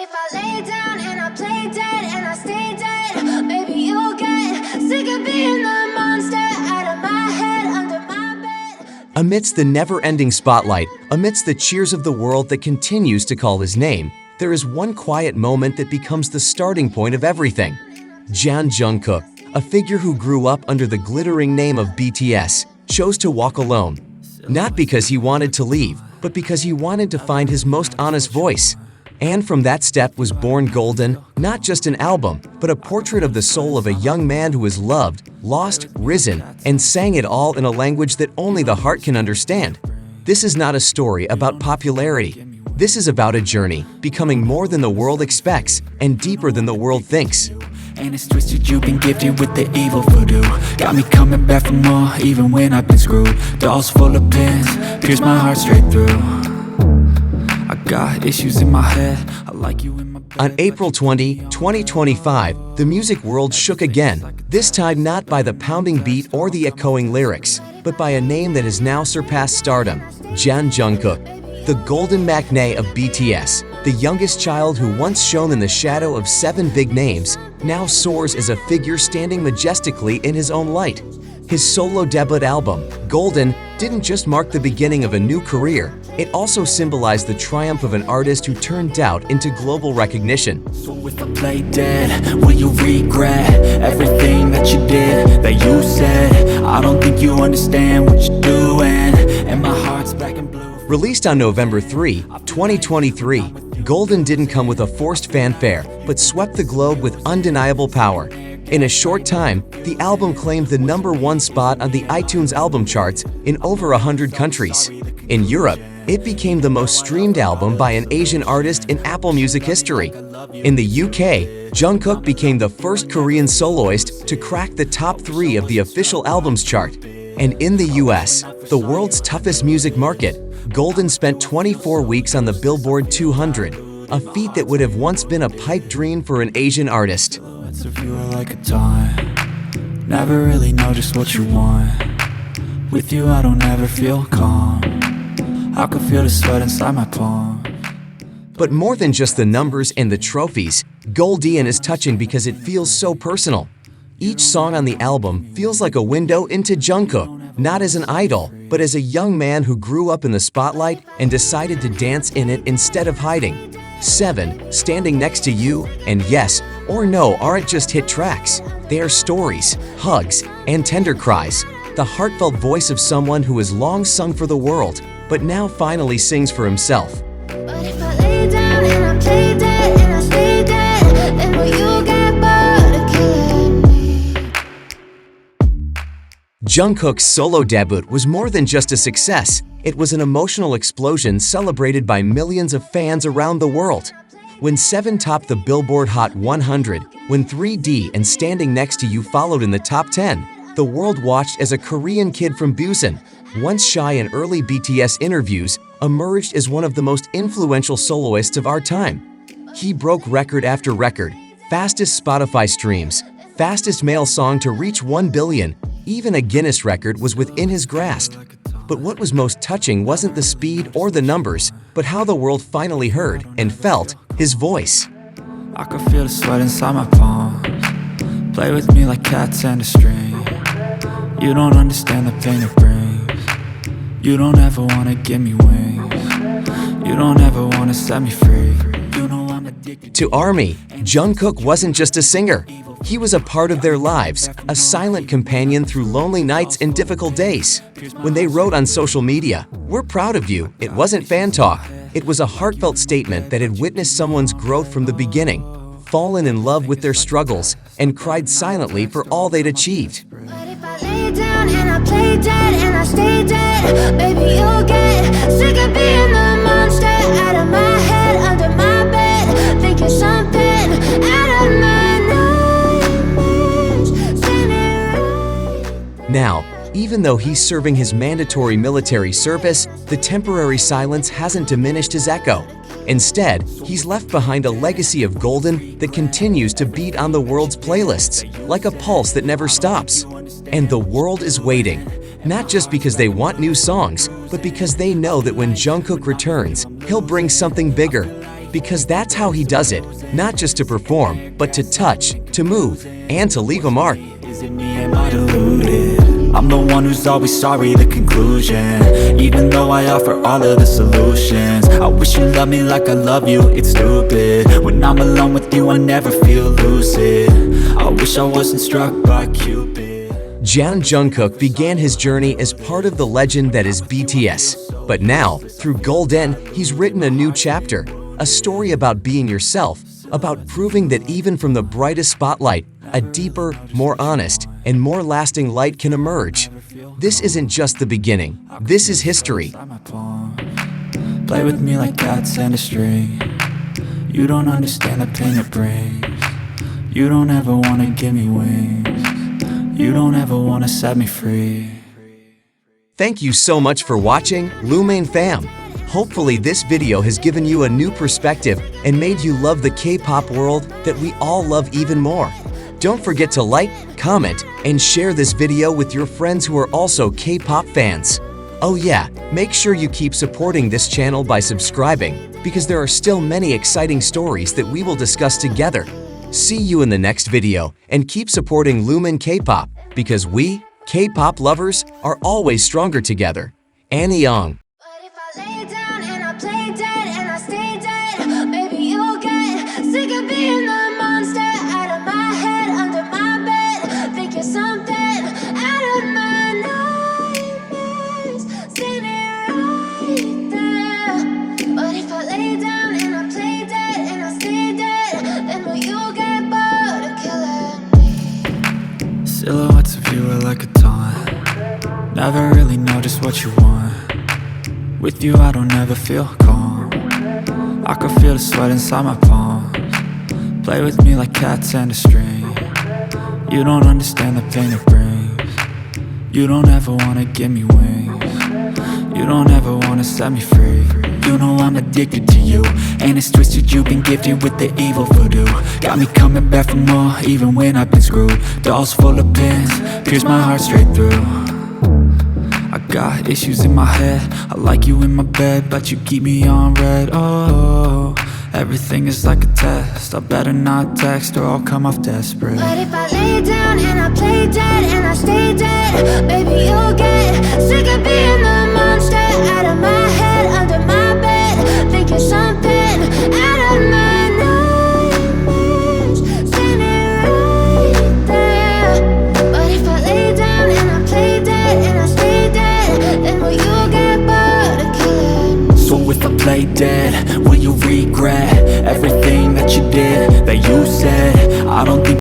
if I lay down and I play dead and I stay dead, maybe you'll get sick of being the monster out of my head, under my bed. Amidst the never-ending spotlight, amidst the cheers of the world that continues to call his name, there is one quiet moment that becomes the starting point of everything. Jungkook, a figure who grew up under the glittering name of BTS, chose to walk alone. Not because he wanted to leave, but because he wanted to find his most honest voice. And from that step was born Golden, not just an album, but a portrait of the soul of a young man who is loved, lost, risen, and sang it all in a language that only the heart can understand. This is not a story about popularity. This is about a journey, becoming more than the world expects and deeper than the world thinks. And it's twisted, you've been gifted with the evil voodoo. Got me coming back for more, even when I've been screwed. Dolls full of pins, pierce my heart straight through. I got issues in my head, I like you in my bed. On April 20, 2025, the music world shook again, this time not by the pounding beat or the echoing lyrics, but by a name that has now surpassed stardom, Jungkook, the golden matinee of BTS. The youngest child who once shone in the shadow of 7 big names now soars as a figure standing majestically in his own light. His solo debut album, Golden, didn't just mark the beginning of a new career, it also symbolized the triumph of an artist who turned doubt into global recognition. So if I play dead, will you regret everything that you did, that you said? I don't think you understand what you're doing, and my heart's black and blue. Released on November 3, 2023, Golden didn't come with a forced fanfare, but swept the globe with undeniable power. In a short time, the album claimed the #1 spot on the iTunes album charts in over 100 countries. In Europe, it became the most streamed album by an Asian artist in Apple Music history. In the UK, Jungkook became the first Korean soloist to crack the top 3 of the official albums chart. And in the US, the world's toughest music market, Golden spent 24 weeks on the Billboard 200, a feat that would have once been a pipe dream for an Asian artist. Let's review it like a time. Never really know just what you want. With you I don't ever feel calm. I can feel the sweat inside my palm. But more than just the numbers and the trophies, Golden is touching because it feels so personal. Each song on the album feels like a window into Jungkook, not as an idol, but as a young man who grew up in the spotlight and decided to dance in it instead of hiding. 7, Standing Next to You, and Yes or No aren't just hit tracks. They are stories, hugs, and tender cries. The heartfelt voice of someone who has long sung for the world, but now finally sings for himself. But if I lay down and I play dead and I stay dead, then will you get bored of killing me? Jungkook's solo debut was more than just a success. It was an emotional explosion celebrated by millions of fans around the world. When 7 topped the Billboard Hot 100, when 3D and Standing Next to You followed in the top 10, the world watched as a Korean kid from Busan, once shy in early BTS interviews, emerged as one of the most influential soloists of our time. He broke record after record, fastest Spotify streams, fastest male song to reach 1 billion, even a Guinness record was within his grasp. But what was most touching wasn't the speed or the numbers, but how the world finally heard and felt his voice. I can feel the sweat inside my palms. Play with me like cats and a string. You don't understand the pain it brings. You don't ever wanna give me wings. You don't ever wanna set me free. You know I'm addicted To ARMY, Jungkook wasn't just a singer. He was a part of their lives, a silent companion through lonely nights and difficult days. When they wrote on social media, "We're proud of you," it wasn't fan talk. It was a heartfelt statement that had witnessed someone's growth from the beginning, fallen in love with their struggles, and cried silently for all they'd achieved. But if I lay down and I play dead and I stay dead, maybe you'll get sick of being the monster out of my head, under my bed, thinking something out of my nightmares, saying it right. Now, even though he's serving his mandatory military service, the temporary silence hasn't diminished his echo. Instead, he's left behind a legacy of Golden that continues to beat on the world's playlists, like a pulse that never stops. And the world is waiting, not just because they want new songs, but because they know that when Jungkook returns, he'll bring something bigger, Because that's how he does it, not just to perform, but to touch, to move, and to leave a mark. Is it me, am I deluded? I'm the one who's always sorry, the conclusion. Even though I offer all of the solutions, I wish you loved me like I love you, it's stupid. When I'm alone with you, I never feel lucid. I wish I wasn't struck by Cupid. Jungkook began his journey as part of the legend that is BTS. But now, through Golden, he's written a new chapter, a story about being yourself, about proving that even from the brightest spotlight, a deeper, more honest, and more lasting light can emerge. This isn't just the beginning. This is history. Play with me like cats and a string. You don't understand the pain it brings. You don't ever wanna give me wings. You don't ever wanna set me free. Thank you so much for watching, Lumain fam. Hopefully this video has given you a new perspective and made you love the K-pop world that we all love even more. Don't forget to like, comment, and share this video with your friends who are also K-pop fans. Oh yeah, make sure you keep supporting this channel by subscribing, because there are still many exciting stories that we will discuss together. See you in the next video, and keep supporting Lumen K-pop, because we, K-pop lovers, are always stronger together. Annyeong. But if I lay down and I play dead and I stay dead, maybe you'll get sick of being the monster out of my head, under my bed, thinking something out of my nightmares, standing right there. But if I lay down and I play dead and I stay dead, then will you get bored of killing me? Silhouettes of you are like a taunt. Never really know just what you want. With you I don't ever feel calm. I can feel the sweat inside my palms. Play with me like cats and a string. You don't understand the pain it brings. You don't ever wanna give me wings. You don't ever wanna set me free. You know I'm addicted to you, and it's twisted, you've been gifted with the evil voodoo. Got me coming back for more, even when I've been screwed. Dolls full of pins, pierce my heart straight through. I got issues in my head, I like you in my bed, but you keep me on red. Oh, everything is like a test, I better not text or I'll come off desperate. But if I lay down and I play dead and I stay dead, maybe you'll get sick of being the monster out of my head, under my bed, thinking something out of my nightmares, standing right there. But if I lay down and I play dead and I stay dead, then will you get bored of killing me? So if I play dead, will you regret everything that you did, that you said? I don't think